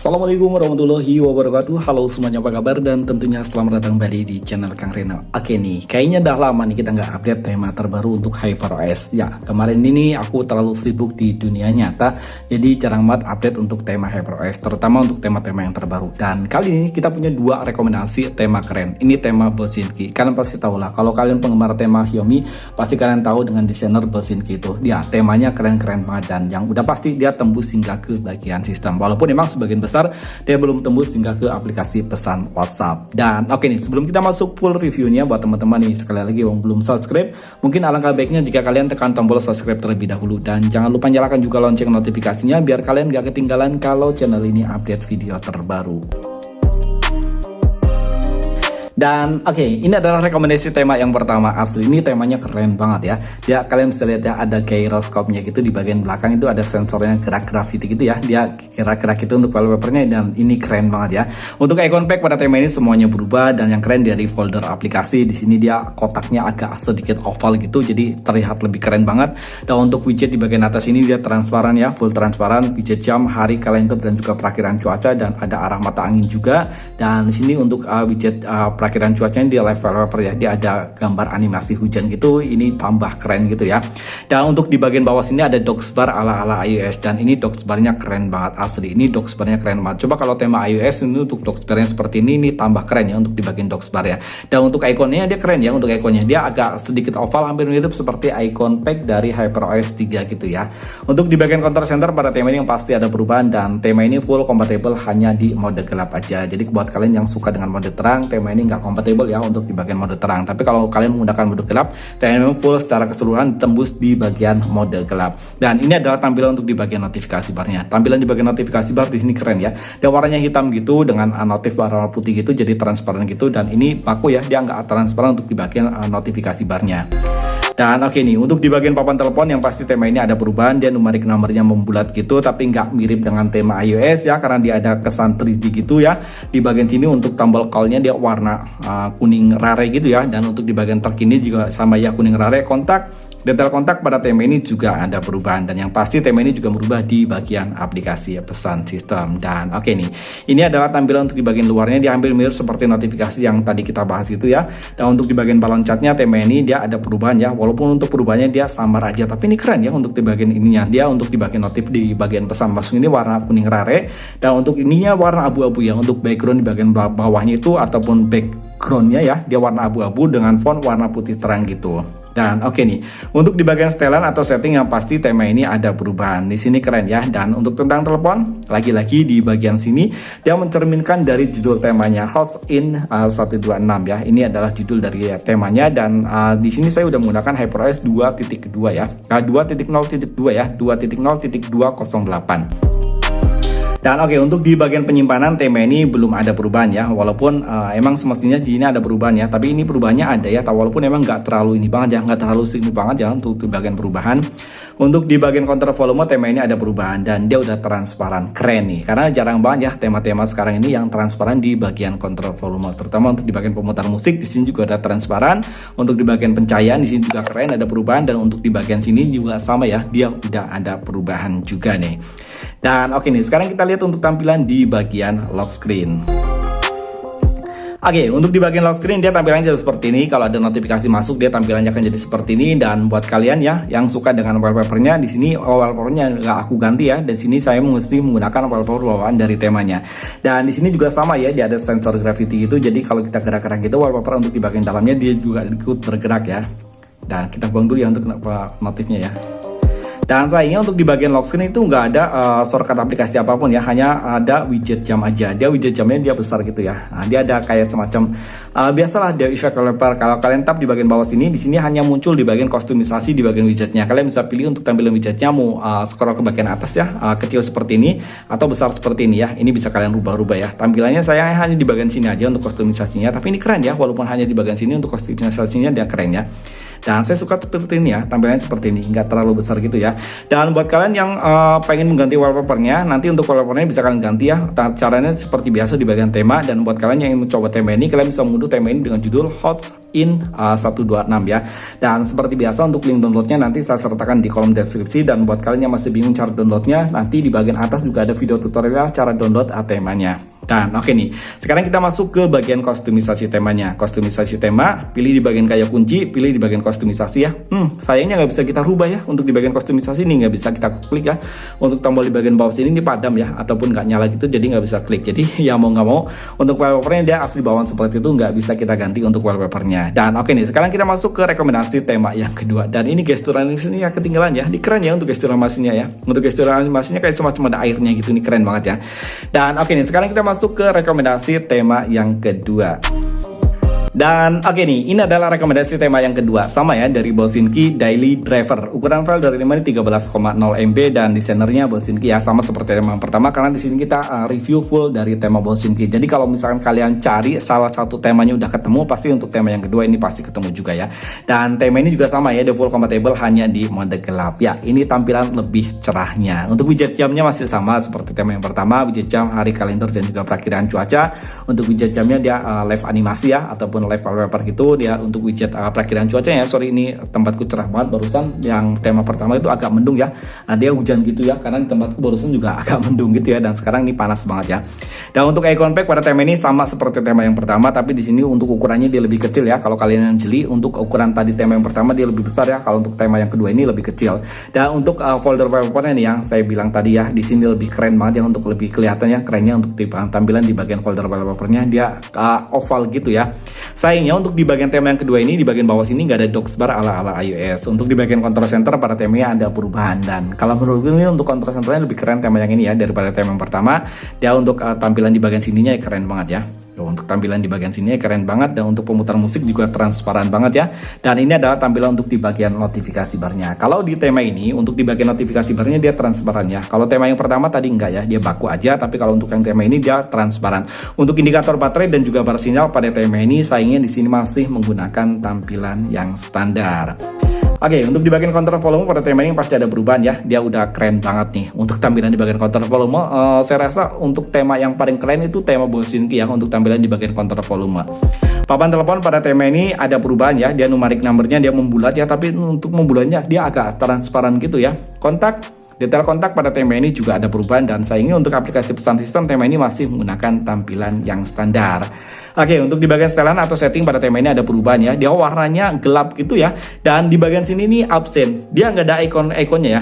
Assalamualaikum warahmatullahi wabarakatuh. Halo semuanya, apa kabar? Dan tentunya selamat datang kembali di channel Kang Reno. Oke nih, kayaknya udah lama nih kita nggak update tema terbaru untuk HyperOS. Ya, kemarin ini aku terlalu sibuk di dunia nyata, jadi jarang banget update untuk tema HyperOS, terutama untuk tema-tema yang terbaru. Dan kali ini kita punya dua rekomendasi tema keren. Ini tema Bosinki. Kalian pasti tahu lah, kalau kalian penggemar tema Xiaomi, pasti kalian tahu dengan desainer Bosinki itu. Dia temanya keren-keren banget, dan yang udah pasti dia tembus hingga ke bagian sistem. Walaupun memang sebagian besar dia belum tembus hingga ke aplikasi pesan WhatsApp. Dan oke nih, sebelum kita masuk full reviewnya, buat teman-teman nih sekali lagi yang belum subscribe, mungkin alangkah baiknya jika kalian tekan tombol subscribe terlebih dahulu, dan jangan lupa nyalakan juga lonceng notifikasinya biar kalian gak ketinggalan kalau channel ini update video terbaru. Dan oke, ini adalah rekomendasi tema yang pertama. Asli ini temanya keren banget ya. Dia kalian bisa lihat ya, ada gyroscope-nya gitu di bagian belakang, itu ada sensornya gerak gravity gitu ya. Dia gerak-gerak itu untuk wallpapernya, dan ini keren banget ya. Untuk icon pack pada tema ini semuanya berubah, dan yang keren dari folder aplikasi di sini dia kotaknya agak sedikit oval gitu, jadi terlihat lebih keren banget. Dan untuk widget di bagian atas ini dia transparan ya, full transparan, widget jam, hari, kalender, dan juga perakiran cuaca, dan ada arah mata angin juga. Dan di sini untuk widget perakiran cuacanya dia live wallpaper ya, dia ada gambar animasi hujan gitu, ini tambah keren gitu ya. Dan untuk di bagian bawah sini ada docksbar ala-ala iOS, dan ini docksbarnya keren banget asli, ini docksbarnya keren banget. Coba kalau tema iOS ini untuk docksbarnya seperti ini tambah keren ya untuk di bagian docksbar ya. Dan untuk ikonnya dia keren ya, untuk ikonnya dia agak sedikit oval, hampir mirip seperti icon pack dari HyperOS 3 gitu ya. Untuk di bagian control center pada tema ini yang pasti ada perubahan, dan tema ini full compatible hanya di mode gelap aja. Jadi buat kalian yang suka dengan mode terang, tema ini nggak compatible ya untuk di bagian mode terang. Tapi kalau kalian menggunakan mode gelap, tema ini full secara keseluruhan tembus di bagian mode gelap. Dan ini adalah tampilan untuk di bagian notifikasi barnya. Tampilan di bagian notifikasi bar di sini keren ya. Dia warnanya hitam gitu dengan notif warna putih gitu, jadi transparan gitu. Dan ini baku ya, dia nggak transparan untuk di bagian notifikasi barnya. Dan oke nih, untuk di bagian papan telepon yang pasti tema ini ada perubahan, dia numerik nomornya membulat gitu, tapi nggak mirip dengan tema iOS ya, karena dia ada kesan 3D gitu ya. Di bagian sini untuk tombol call-nya dia warna kuning rare gitu ya, dan untuk di bagian terkini juga sama ya, kuning rare. Detail kontak pada tema ini juga ada perubahan, dan yang pasti tema ini juga berubah di bagian aplikasi pesan sistem. Dan oke nih, ini adalah tampilan untuk di bagian luarnya, dia hampir mirip seperti notifikasi yang tadi kita bahas itu ya. Dan untuk di bagian balon catnya tema ini dia ada perubahan ya, walaupun untuk perubahannya dia samar aja, tapi ini keren ya untuk di bagian ininya. Dia untuk di bagian notif di bagian pesan masuk ini warna kuning rare, dan untuk ininya warna abu-abu ya. Untuk background di bagian bawahnya itu ataupun backgroundnya ya, dia warna abu-abu dengan font warna putih terang gitu. Dan oke nih, untuk di bagian setelan atau setting yang pasti tema ini ada perubahan. Di sini keren ya. Dan untuk tentang telepon, lagi-lagi di bagian sini dia mencerminkan dari judul temanya House in 126 ya. Ini adalah judul dari temanya, dan di sini saya udah menggunakan HyperOS 2.2 ya. 2.0.2 ya, 2.0.208. Dan oke, untuk di bagian penyimpanan tema ini belum ada perubahan ya, walaupun emang semestinya di sini ada perubahan ya, tapi ini perubahannya ada ya, walaupun emang nggak terlalu ini banget ya, nggak terlalu signifikan banget ya untuk di bagian perubahan. Untuk di bagian kontrol volume tema ini ada perubahan, dan dia udah transparan, keren nih, karena jarang banget ya tema-tema sekarang ini yang transparan di bagian kontrol volume, terutama untuk di bagian pemutar musik di sini juga ada transparan. Untuk di bagian pencahayaan di sini juga keren, ada perubahan, dan untuk di bagian sini juga sama ya, dia udah ada perubahan juga nih. Dan oke nih, sekarang kita lihat untuk tampilan di bagian lock screen. Oke, untuk di bagian lock screen dia tampilannya seperti ini. Kalau ada notifikasi masuk, dia tampilannya akan jadi seperti ini. Dan buat kalian ya yang suka dengan wallpapernya, di sini wallpapernya nggak aku ganti ya. Dan sini saya mesti menggunakan wallpaper bawaan dari temanya. Dan di sini juga sama ya, dia ada sensor gravity itu. Jadi kalau kita gerak-gerak gitu, wallpaper untuk di bagian dalamnya dia juga ikut bergerak ya. Dan kita buang dulu ya untuk notifnya ya. Dan sayangnya untuk di bagian lock screen itu nggak ada shortcut aplikasi apapun ya, hanya ada widget jam aja. Dia widget jamnya dia besar gitu ya. Nah, dia ada kayak semacam biasalah dia effect wallpaper. Kalau kalian tap di bagian bawah sini, di sini hanya muncul di bagian kostumisasi di bagian widgetnya. Kalian bisa pilih untuk tampilan widgetnya mau scroll ke bagian atas ya, kecil seperti ini atau besar seperti ini ya. Ini bisa kalian rubah-rubah ya. Tampilannya saya hanya di bagian sini aja untuk kostumisasinya, tapi ini keren ya, walaupun hanya di bagian sini untuk kostumisasinya dia keren ya. Dan saya suka seperti ini ya, tampilannya seperti ini, nggak terlalu besar gitu ya. Dan buat kalian yang pengen mengganti wallpapernya, nanti untuk wallpapernya bisa kalian ganti ya. Caranya seperti biasa di bagian tema. Dan buat kalian yang ingin mencoba tema ini, kalian bisa mengunduh tema ini dengan judul Hot in 126 ya. Dan seperti biasa untuk link downloadnya nanti saya sertakan di kolom deskripsi. Dan buat kalian yang masih bingung cara downloadnya, nanti di bagian atas juga ada video tutorial cara download temanya. Dan oke nih, sekarang kita masuk ke bagian kostumisasi temanya. Kostumisasi tema, pilih di bagian kaya kunci, pilih di bagian kostumisasi ya. Sayangnya nggak bisa kita rubah ya. Untuk di bagian kostumisasi ini nggak bisa kita klik ya. Untuk tombol di bagian bawah sini ini padam ya, ataupun nggak nyala gitu, jadi nggak bisa klik. Jadi ya mau nggak mau, untuk wallpapernya dia asli bawaan seperti itu, nggak bisa kita ganti untuk wallpapernya. Dan oke nih, sekarang kita masuk ke rekomendasi tema yang kedua. Dan ini gestur animasinya ya ketinggalan ya. Ini keren ya untuk gestur animasinya ya. Untuk gestur animasinya kayak semacam ada airnya gitu, ini keren banget ya. Dan oke nih, sekarang kita masuk ke rekomendasi tema yang kedua. Dan oke nih, ini adalah rekomendasi tema yang kedua, sama ya, dari Bosinki Daily Driver. Ukuran file dari ini 13,0 MB dan desainernya Bosinki ya, sama seperti tema yang pertama, karena di sini kita review full dari tema Bosinki. Jadi kalau misalkan kalian cari salah satu temanya udah ketemu, pasti untuk tema yang kedua ini pasti ketemu juga ya. Dan tema ini juga sama ya, default compatible hanya di mode gelap. Ya, ini tampilan lebih cerahnya. Untuk widget jamnya masih sama seperti tema yang pertama, widget jam, hari, kalender dan juga perakiraan cuaca. Untuk widget jamnya dia live animasi ya, ataupun live wallpaper gitu. Dia untuk widget perakiraan cuaca ya. Sorry, ini tempatku cerah banget barusan. Yang tema pertama itu agak mendung ya. Nah, dia hujan gitu ya, karena di tempatku barusan juga agak mendung gitu ya. Dan sekarang ini panas banget ya. Dan untuk icon pack pada tema ini sama seperti tema yang pertama, tapi di sini untuk ukurannya dia lebih kecil ya. Kalau kalian yang jeli, untuk ukuran tadi tema yang pertama dia lebih besar ya. Kalau untuk tema yang kedua ini lebih kecil. Dan untuk folder wallpapernya nih yang saya bilang tadi ya, di sini lebih keren banget ya, untuk lebih kelihatannya kerennya untuk di tampilan di bagian folder wallpapernya dia oval gitu ya. Sayangnya untuk di bagian tema yang kedua ini, di bagian bawah sini nggak ada docksbar ala iOS. Untuk di bagian control center pada temanya ada perubahan. Dan kalau menurutku ini untuk control centernya lebih keren tema yang ini ya daripada tema yang pertama. Dia untuk tampilan di bagian sininya keren banget ya. Untuk tampilan di bagian sini keren banget, dan untuk pemutar musik juga transparan banget ya. Dan ini adalah tampilan untuk di bagian notifikasi barnya. Kalau di tema ini untuk di bagian notifikasi barnya dia transparan ya. Kalau tema yang pertama tadi enggak ya, dia baku aja. Tapi kalau untuk yang tema ini dia transparan. Untuk indikator baterai dan juga bar sinyal pada tema ini sayangnya di sini masih menggunakan tampilan yang standar. Oke, untuk di bagian kontrol volume pada tema ini pasti ada perubahan ya. Dia udah keren banget nih. Untuk tampilan di bagian kontrol volume, saya rasa untuk tema yang paling keren itu tema Bosinki ya, untuk tampilan di bagian kontrol volume. Papan telepon pada tema ini ada perubahan ya. Dia numerik numbernya dia membulat ya, tapi untuk membulatnya dia agak transparan gitu ya. Detail kontak pada tema ini juga ada perubahan, dan sayangnya untuk aplikasi pesan sistem tema ini masih menggunakan tampilan yang standar. Oke, untuk di bagian setelan atau setting pada tema ini ada perubahan ya. Dia warnanya gelap gitu ya, dan di bagian sini nih absen. Dia nggak ada ikonnya ya.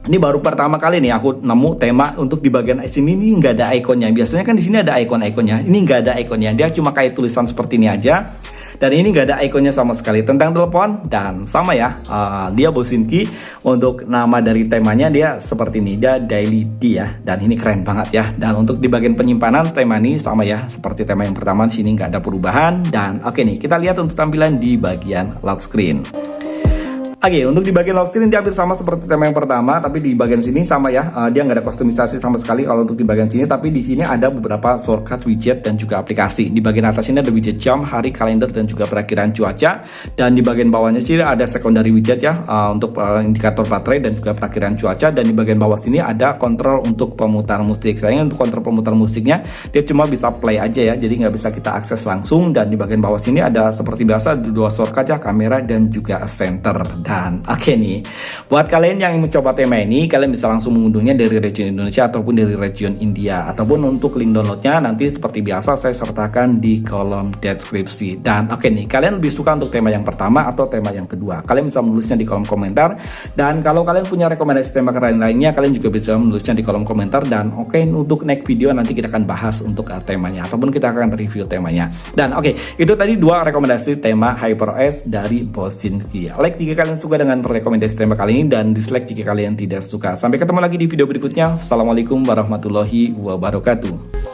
Ini baru pertama kali nih aku nemu tema untuk di bagian sini nih nggak ada ikonnya. Biasanya kan di sini ada ikonnya. Ini nggak ada ikonnya. Dia cuma kayak tulisan seperti ini aja. Dan ini nggak ada ikonnya sama sekali. Tentang telepon dan sama ya, dia Bosinki. Untuk nama dari temanya dia seperti ini, dia Daily D ya. Dan ini keren banget ya. Dan untuk di bagian penyimpanan tema ini sama ya, seperti tema yang pertama. Di sini nggak ada perubahan. Dan oke nih, kita lihat untuk tampilan di bagian lock screen. Oke, untuk di bagian lock screen dia hampir sama seperti tema yang pertama, tapi di bagian sini sama ya, dia nggak ada kostumisasi sama sekali kalau untuk di bagian sini, tapi di sini ada beberapa shortcut widget dan juga aplikasi. Di bagian atas ini ada widget jam, hari, kalender dan juga perakiraan cuaca, dan di bagian bawahnya sih ada secondary widget ya, untuk indikator baterai dan juga perakiraan cuaca, dan di bagian bawah sini ada kontrol untuk pemutar musik. Sayangnya untuk kontrol pemutar musiknya dia cuma bisa play aja ya, jadi nggak bisa kita akses langsung. Dan di bagian bawah sini ada seperti biasa dua shortcut ya, kamera dan juga center. Dan oke nih, buat kalian yang mencoba tema ini, kalian bisa langsung mengunduhnya dari region Indonesia ataupun dari region India. Ataupun untuk link downloadnya nanti seperti biasa saya sertakan di kolom deskripsi. Dan oke nih, kalian lebih suka untuk tema yang pertama atau tema yang kedua? Kalian bisa menulisnya di kolom komentar. Dan kalau kalian punya rekomendasi tema keren lainnya, kalian juga bisa menulisnya di kolom komentar. Dan oke, untuk next video nanti kita akan bahas untuk temanya, ataupun kita akan review temanya. Dan oke, itu tadi dua rekomendasi tema HyperOS dari Bosinki. Like jika kalian suka dengan rekomendasi tema kali ini, dan dislike jika kalian tidak suka. Sampai ketemu lagi di video berikutnya. Assalamualaikum warahmatullahi wabarakatuh.